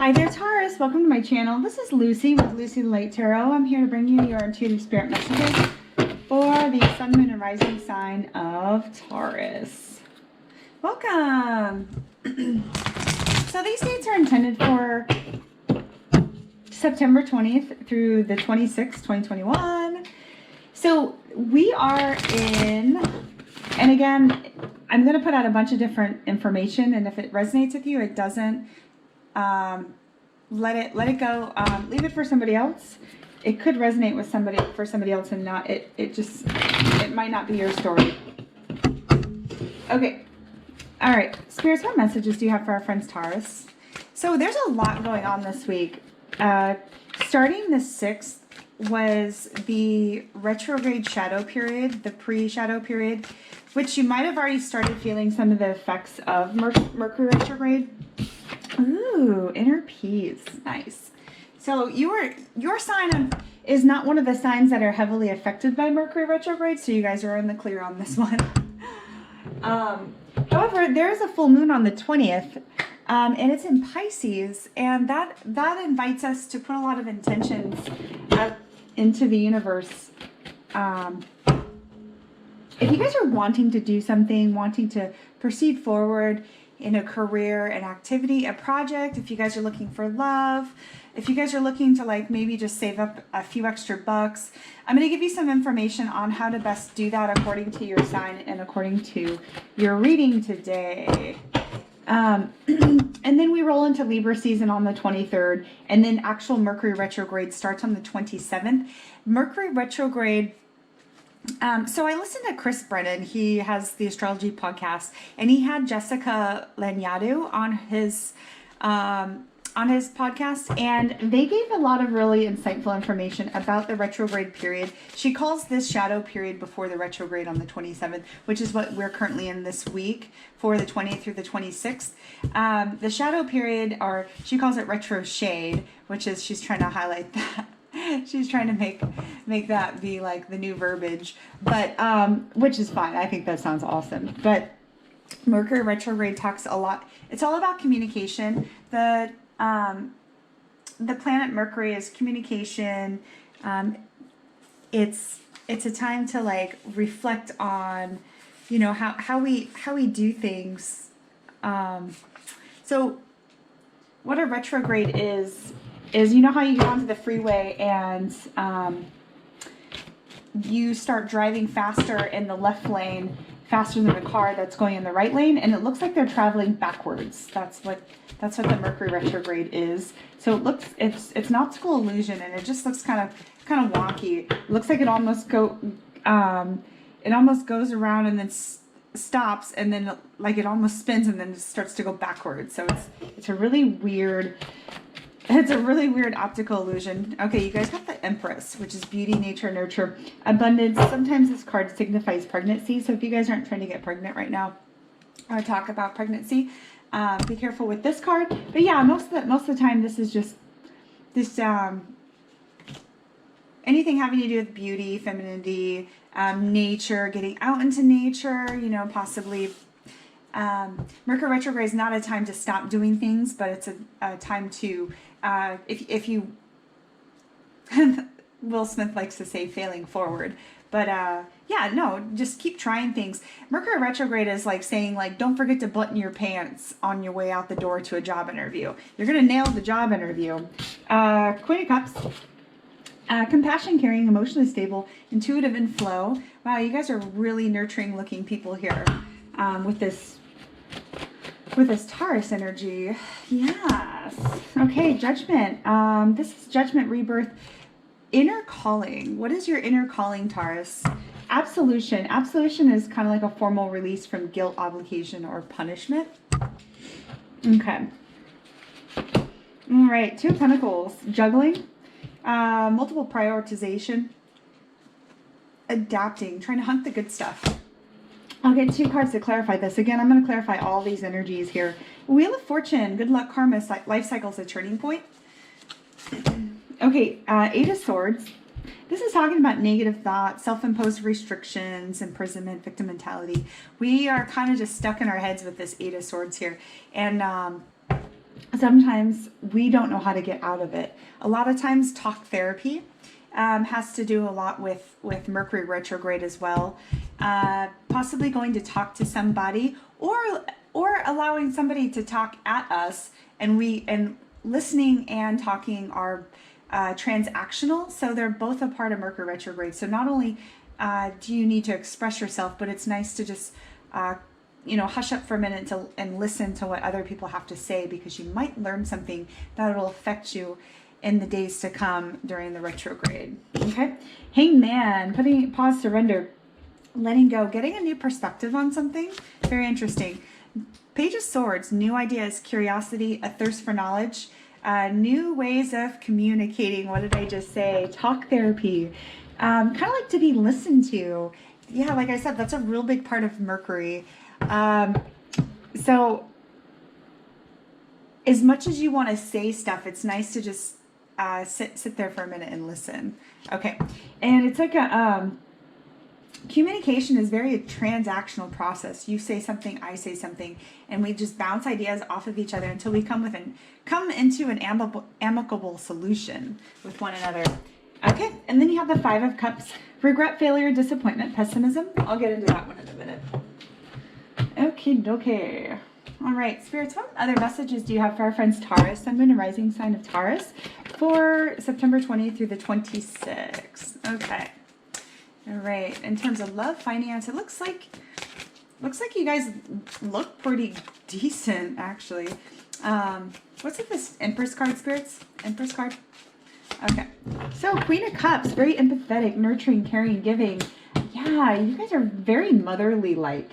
Hi there, Taurus. Welcome to my channel. This is Lucy with Lucy the Light Tarot. I'm here to bring you your intuitive spirit messages for the Sun, Moon, and Rising sign of Taurus. Welcome. So these dates are intended for September 20th through the 26th, 2021. So we are in, and again, I'm going to put out a bunch of different information, and if it resonates with you, it doesn't, let it go. Leave it for somebody else. It could resonate with somebody else and not it might not be your story. Okay. All right. Spirits, what messages do you have for our friends Taurus? So there's a lot going on this week. Starting the 6th was the retrograde shadow period, the pre-shadow period, which you might have already started feeling some of the effects of Mercury retrograde. Ooh, inner peace. Nice. So your sign is not one of the signs that are heavily affected by Mercury retrograde, so you guys are in the clear on this one. However, there is a full moon on the 20th, and it's in Pisces, and that invites us to put a lot of intentions into the universe. If you guys are wanting to do something, wanting to proceed forward in a career, an activity, a project, if you guys are looking for love, if you guys are looking to like maybe just save up a few extra bucks, I'm going to give you some information on how to best do that according to your sign and according to your reading today. And then we roll into Libra season on the 23rd, and then actual Mercury retrograde starts on the 27th. Mercury retrograde. So I listened to Chris Brennan. He has the Astrology podcast, and he had Jessica Lanyadoo on his podcast, and they gave a lot of really insightful information about the retrograde period. She calls this shadow period before the retrograde on the 27th, which is what we're currently in this week for the 20th through the 26th. The shadow period, or she calls it retro shade, which is she's trying to highlight that. She's trying to make that be like the new verbiage, but which is fine. I think that sounds awesome. But Mercury retrograde talks a lot. It's all about communication. The planet Mercury is communication. It's a time to like reflect on, you know, how we do things. So what a retrograde is you know how you get onto the freeway and you start driving faster in the left lane, faster than the car that's going in the right lane, and it looks like they're traveling backwards. That's what the Mercury retrograde is. So it's an optical illusion, and it just looks kind of wonky. It looks like it almost goes around and then stops, and then like it almost spins and then it starts to go backwards. So it's a really weird. It's a really weird optical illusion. Okay, you guys got the Empress, which is beauty, nature, nurture, abundance. Sometimes this card signifies pregnancy. So if you guys aren't trying to get pregnant right now or talk about pregnancy, be careful with this card. But yeah, most of the time this is just this anything having to do with beauty, femininity, nature, getting out into nature, you know, possibly. Mercury retrograde is not a time to stop doing things, but it's a time to, if you, Will Smith likes to say failing forward, but yeah, no, just keep trying things. Mercury retrograde is like saying like, don't forget to button your pants on your way out the door to a job interview. You're going to nail the job interview. Queen of Cups. Compassion, caring, emotionally stable, intuitive, and flow. Wow, you guys are really nurturing looking people here with this Taurus energy. Yes. Okay, Judgment. This is Judgment, rebirth, inner calling. What is your inner calling, Taurus? Absolution. Absolution is kind of like a formal release from guilt, obligation, or punishment. Okay. All right, Two of Pentacles. Juggling. Multiple prioritization. Adapting. Trying to hunt the good stuff. I'll get two cards to clarify this. Again, I'm going to clarify all these energies here. Wheel of Fortune, good luck, karma, life cycle is a turning point. Okay, Eight of Swords. This is talking about negative thoughts, self-imposed restrictions, imprisonment, victim mentality. We are kind of just stuck in our heads with this Eight of Swords here. And sometimes we don't know how to get out of it. A lot of times talk therapy has to do a lot with Mercury retrograde as well. Possibly going to talk to somebody, or allowing somebody to talk at us, and listening and talking are transactional. So they're both a part of Mercury retrograde. So not only do you need to express yourself, but it's nice to just hush up for a minute and listen to what other people have to say, because you might learn something that will affect you in the days to come during the retrograde. Okay, Hangman, pause, surrender, letting go, getting a new perspective on something. Very interesting. Page of Swords, new ideas, curiosity, a thirst for knowledge, new ways of communicating. What did I just say? Talk therapy. Kind of like to be listened to. Yeah, like I said, that's a real big part of Mercury. So as much as you want to say stuff, it's nice to just sit there for a minute and listen. Okay, and it's like communication is very a transactional process. You say something, I say something, and we just bounce ideas off of each other until we come into an amicable solution with one another. Okay, and then you have the Five of Cups, regret, failure, disappointment, pessimism. I'll get into that one in a minute. Okay. All right, Spirits, what other messages do you have for our friends Taurus, Sun, Moon, and Rising sign of Taurus for September 20th through the 26th? Okay. All right. In terms of love, finance, it looks like you guys look pretty decent, actually. What's with this Empress card, Spirits? Empress card? Okay. So Queen of Cups, very empathetic, nurturing, caring, giving. Yeah, you guys are very motherly-like.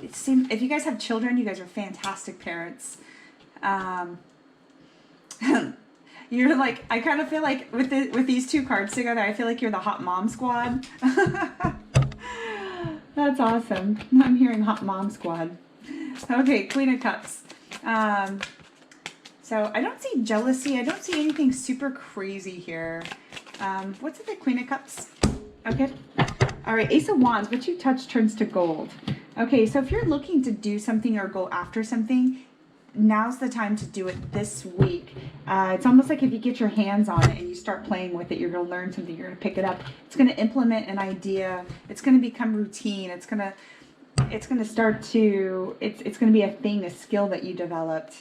It seems, if you guys have children, you guys are fantastic parents. You're like, I kind of feel like with these two cards together, I feel like you're the hot mom squad. That's awesome. I'm hearing hot mom squad. Okay, Queen of Cups. So I don't see jealousy. I don't see anything super crazy here. What's with the Queen of Cups? Okay. All right, Ace of Wands, what you touch turns to gold. Okay, so if you're looking to do something or go after something, now's the time to do it this week. It's almost like if you get your hands on it and you start playing with it, you're going to learn something. You're going to pick it up. It's going to implement an idea. It's going to become routine. It's going to start to, it's going to be a thing, a skill that you developed.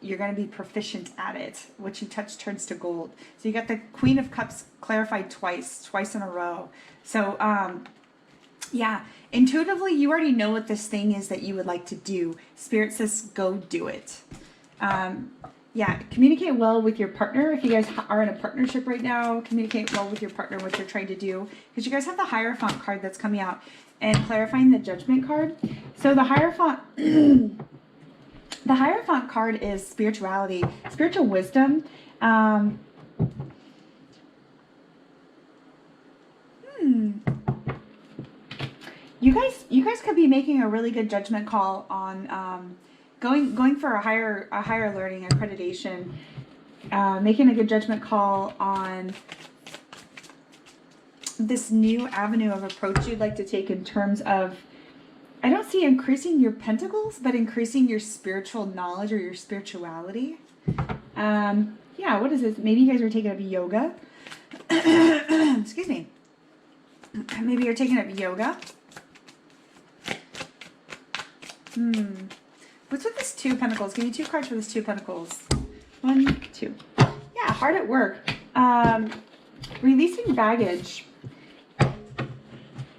You're going to be proficient at it. What you touch turns to gold. So you got the Queen of Cups clarified twice in a row. So, yeah, intuitively, you already know what this thing is that you would like to do. Spirit says, go do it. Yeah, communicate well with your partner. If you guys are in a partnership right now, communicate well with your partner what you're trying to do. Because you guys have the Hierophant card that's coming out and clarifying the Judgment card. So the Hierophant... The Hierophant card is spirituality, spiritual wisdom. You guys could be making a really good judgment call on going for a higher learning accreditation, making a good judgment call on this new avenue of approach you'd like to take in terms of, I don't see increasing your pentacles, but increasing your spiritual knowledge or your spirituality. Yeah, what is this? Maybe you guys are taking up yoga. Excuse me. Maybe you're taking up yoga. What's with this Two of Pentacles? Give me two cards for this Two of Pentacles. 1, 2. Yeah, hard at work. Releasing baggage.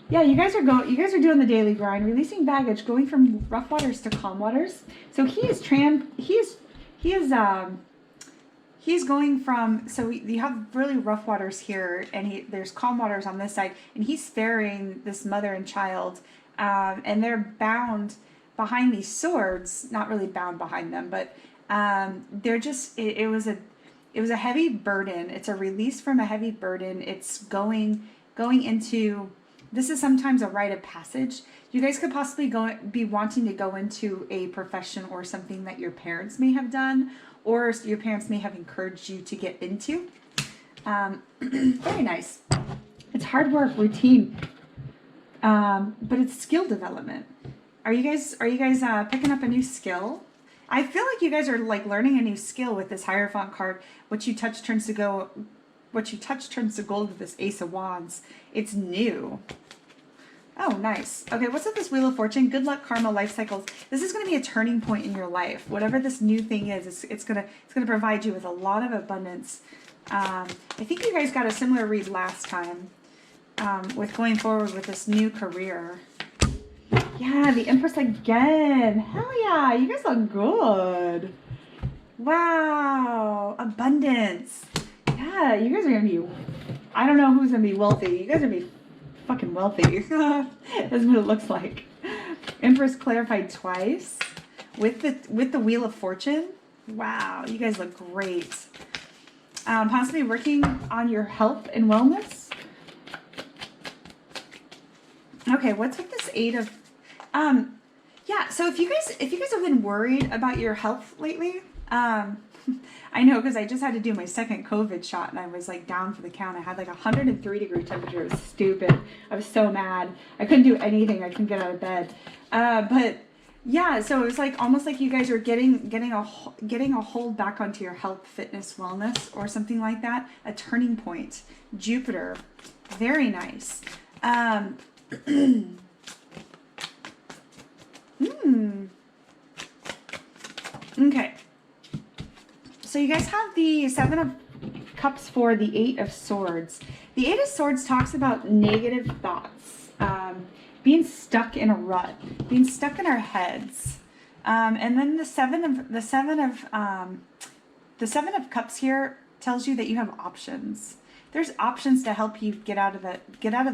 Yeah, you guys are doing the daily grind, releasing baggage, going from rough waters to calm waters. So he's going from, so you have really rough waters here, and there's calm waters on this side, and he's sparing this mother and child, and they're bound behind these swords, not really bound behind them, but they're just, it was a heavy burden. It's a release from a heavy burden. It's going into, this is sometimes a rite of passage. You guys could possibly be wanting to go into a profession or something that your parents may have done, or your parents may have encouraged you to get into. Very nice. It's hard work, routine, but it's skill development. Are you guys picking up a new skill? I feel like you guys are like learning a new skill with this Hierophant card. What you touch turns to gold with this Ace of Wands. It's new. Oh, nice. Okay, what's with this Wheel of Fortune? Good luck, karma, life cycles. This is going to be a turning point in your life. Whatever this new thing is, it's gonna provide you with a lot of abundance. I think you guys got a similar read last time with going forward with this new career. Yeah, the Empress again. Hell yeah, you guys look good. Wow, abundance. Yeah, you guys are going to be, I don't know who's going to be wealthy. You guys are going to be fucking wealthy. That's what it looks like. Empress clarified twice with the Wheel of Fortune. Wow, you guys look great. Possibly working on your health and wellness. Okay, what's with this Eight of yeah, so if you guys have been worried about your health lately, I know because I just had to do my second COVID shot and I was like down for the count. I had like 103-degree temperature. It was stupid. I was so mad. I couldn't do anything. I couldn't get out of bed. But yeah, so it was like almost like you guys are getting a hold back onto your health, fitness, wellness, or something like that. A turning point. Jupiter, very nice. Okay. So you guys have the Seven of Cups for the Eight of Swords. The Eight of Swords talks about negative thoughts, being stuck in a rut, being stuck in our heads, and then the Seven of Cups here tells you that you have options. There's options to help you get out of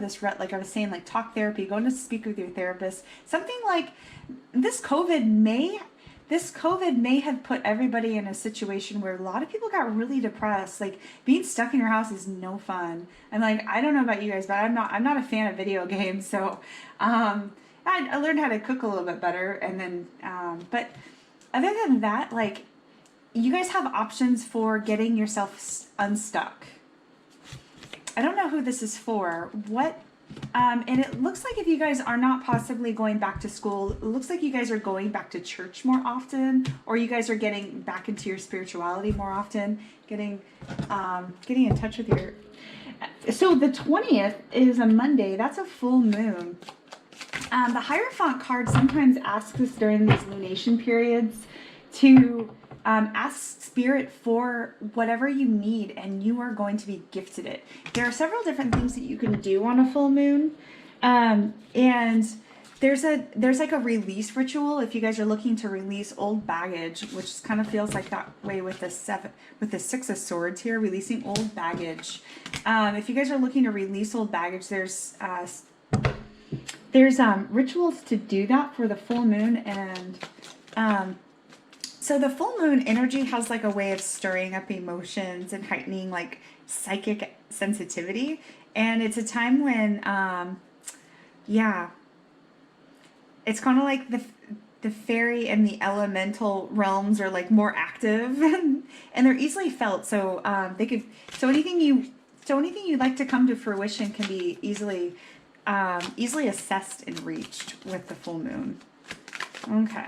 this rut. Like I was saying, like talk therapy, going to speak with your therapist. Something like this COVID may have put everybody in a situation where a lot of people got really depressed. Like being stuck in your house is no fun. And like, I don't know about you guys, but I'm not a fan of video games. So, I learned how to cook a little bit better. And then, but other than that, like you guys have options for getting yourself unstuck. I don't know who this is for. And it looks like if you guys are not possibly going back to school, it looks like you guys are going back to church more often, or you guys are getting back into your spirituality more often, getting in touch with your... So the 20th is a Monday. That's a full moon. The Hierophant card sometimes asks us during these lunation periods to ask Spirit for whatever you need, and you are going to be gifted it. There are several different things that you can do on a full moon, and there's like a release ritual if you guys are looking to release old baggage, which kind of feels like that way with the Six of Swords here, releasing old baggage. If you guys are looking to release old baggage, there's rituals to do that for the full moon, and so the full moon energy has like a way of stirring up emotions and heightening like psychic sensitivity. And it's a time when, yeah, it's kind of like the fairy and the elemental realms are like more active and they're easily felt. So anything you'd like to come to fruition can be easily assessed and reached with the full moon. Okay.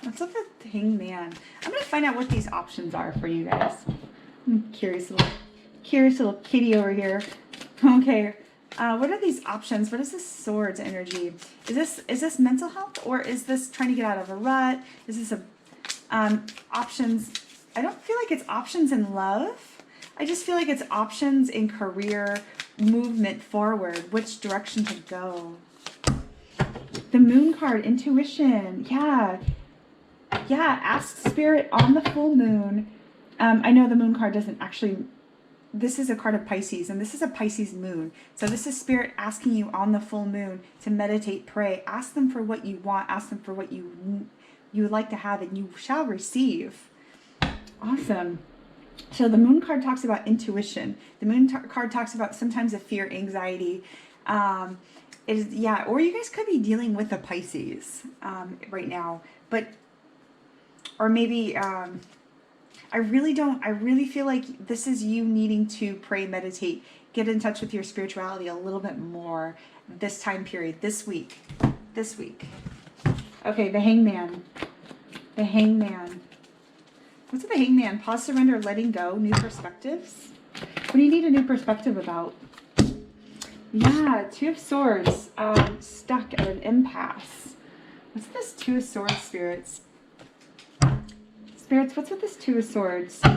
Let's look at the Hangman. I'm going to find out what these options are for you guys. I'm curious little kitty over here. Okay. What are these options? What is this Swords energy? Is this mental health, or is this trying to get out of a rut? Is this options? I don't feel like it's options in love. I just feel like it's options in career, movement forward, which direction to go. The Moon card, intuition. Yeah, ask Spirit on the full moon. I know the Moon card doesn't actually... This is a card of Pisces, and this is a Pisces moon. So this is Spirit asking you on the full moon to meditate, pray. Ask them for what you want. Ask them for what you would like to have, and you shall receive. Awesome. So the Moon card talks about intuition. The Moon card talks about sometimes a fear, anxiety. Or you guys could be dealing with a Pisces right now, but... Or maybe, I really feel like this is you needing to pray, meditate, get in touch with your spirituality a little bit more this time period, this week. Okay, the Hangman. The Hangman. What's with the Hangman? Pause, surrender, letting go, new perspectives. What do you need a new perspective about? Yeah, Two of Swords. Stuck at an impasse. What's this Two of Swords, spirits? Spirits, what's with this Two of Swords? Two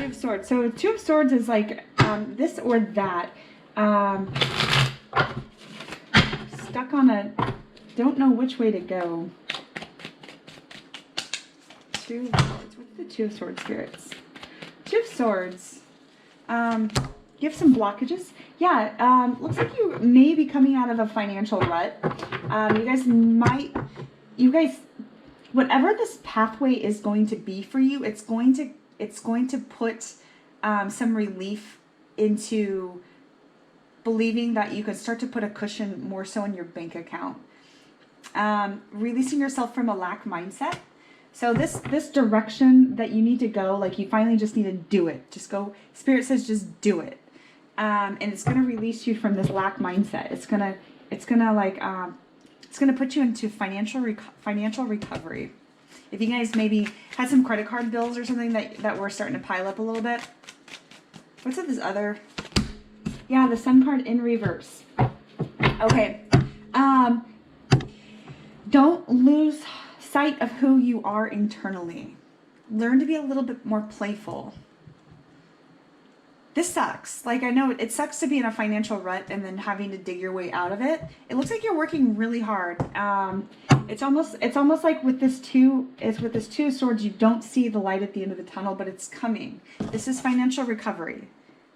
of Swords. So Two of Swords is like this or that. Stuck on a... Don't know which way to go. Two of Swords. What's the Two of Swords, spirits? Two of Swords. You have some blockages. Yeah, looks like you may be coming out of a financial rut. You guys, whatever this pathway is going to be for you, it's going to put some relief into believing that you can start to put a cushion more so in your bank account. Releasing yourself from a lack mindset. So this direction that you need to go, like you finally just need to do it. Just go. Spirit says just do it, and it's gonna release you from this lack mindset. It's gonna put you into financial recovery. If you guys maybe had some credit card bills or something that were starting to pile up a little bit. What's with this other? Yeah, the Sun card in reverse. Okay. Don't lose sight of who you are internally. Learn to be a little bit more playful. This sucks. Like, I know it sucks to be in a financial rut and then having to dig your way out of it. It looks like you're working really hard. It's almost like with this Two of Swords, you don't see the light at the end of the tunnel, but it's coming. This is financial recovery.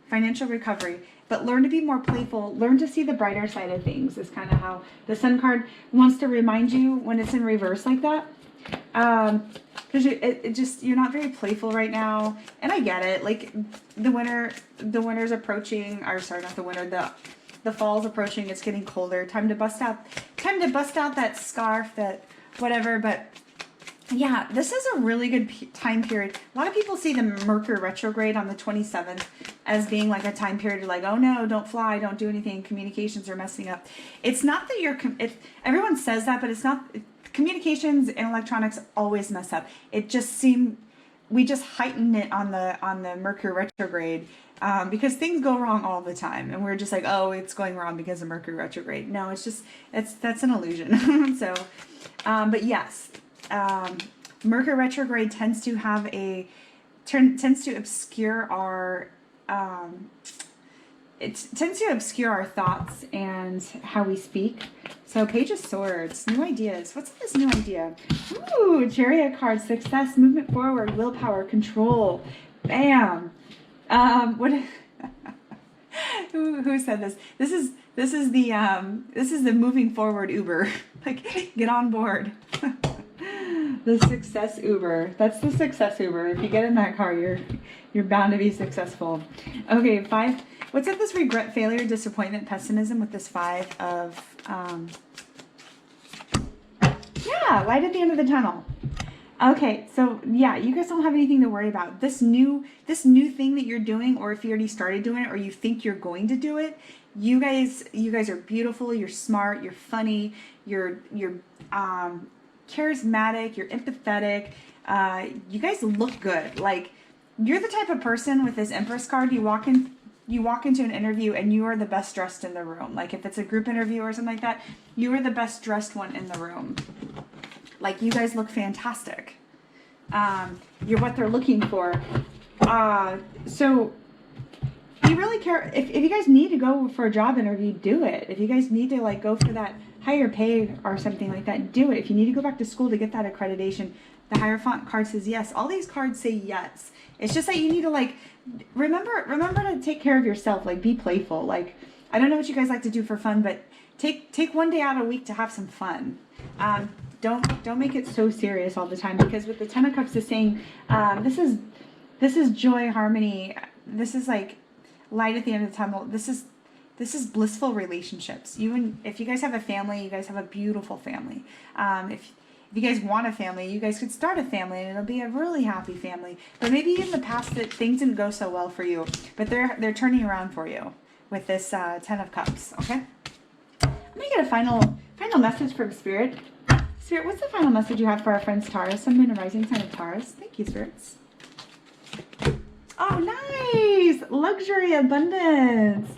Financial recovery. But learn to be more playful. Learn to see the brighter side of things is kind of how the Sun card wants to remind you when it's in reverse like that. Because you're not very playful right now. And I get it. Like the winter's approaching. Or sorry, not the winter. The fall's approaching. It's getting colder. Time to bust out that scarf, that whatever. But yeah, this is a really good time period. A lot of people see the Mercury retrograde on the 27th as being like a time period like, oh no, don't fly, don't do anything, communications are messing up. It's not that everyone says that, but it's not. Communications and electronics always mess up. It just we just heighten it on the Mercury retrograde because things go wrong all the time, and we're just like, oh, it's going wrong because of Mercury retrograde. No, that's an illusion. So, but yes. Mercury retrograde tends to obscure our thoughts and how we speak. So Page of Swords, new ideas. What's this new idea? Ooh, Chariot card, success, movement forward, willpower, control. Bam. What? Who said this? This is the moving forward Uber. Like, get on board. The success Uber. That's the success Uber. If you get in that car, you're bound to be successful. Okay, 5. What's with this regret, failure, disappointment, pessimism with this 5 of yeah, light at the end of the tunnel. Okay, so yeah, you guys don't have anything to worry about. This new thing that you're doing, or if you already started doing it, or you think you're going to do it, you guys are beautiful, you're smart, you're funny, you're charismatic, you're empathetic, you guys look good. Like, you're the type of person with this Empress card, you walk into an interview and you are the best dressed in the room. Like, if it's a group interview or something like that, you are the best dressed one in the room. Like, you guys look fantastic. You're what they're looking for. So you really care. If you guys need to go for a job interview, do it. If you guys need to like go for that higher pay or something like that, do it. If you need to go back to school to get that accreditation, the Hierophant card says yes. All these cards say yes. It's just that you need to like remember to take care of yourself. Like, be playful. Like, I don't know what you guys like to do for fun, but take one day out a week to have some fun. Don't make it so serious all the time, because with the Ten of Cups is saying this is joy, harmony. This is like light at the end of the tunnel. This is blissful relationships. If you guys have a family, you guys have a beautiful family. If you guys want a family, you guys could start a family and it'll be a really happy family. But maybe in the past that things didn't go so well for you, but they're turning around for you with this 10 of Cups. Okay. Let me get a final message from Spirit. Spirit, what's the final message you have for our friends Taurus, Sun, Moon, and Rising sign of Taurus? Thank you, Spirits. Oh, nice! Luxury, abundance.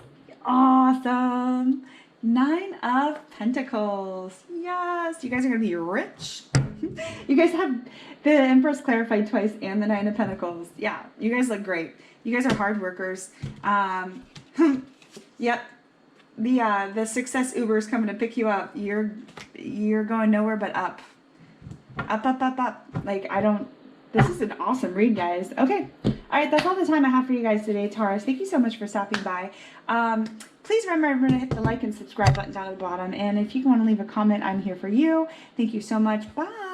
Awesome. 9 of Pentacles. Yes, you guys are going to be rich. You guys have the Empress clarified twice and the 9 of Pentacles. Yeah, you guys look great. You guys are hard workers. Yep. The success Uber is coming to pick you up. You're going nowhere but up. Up, up, up, up. Like, this is an awesome read, guys. Okay. All right, that's all the time I have for you guys today, Taurus. Thank you so much for stopping by. Please remember to hit the like and subscribe button down at the bottom. And if you want to leave a comment, I'm here for you. Thank you so much. Bye.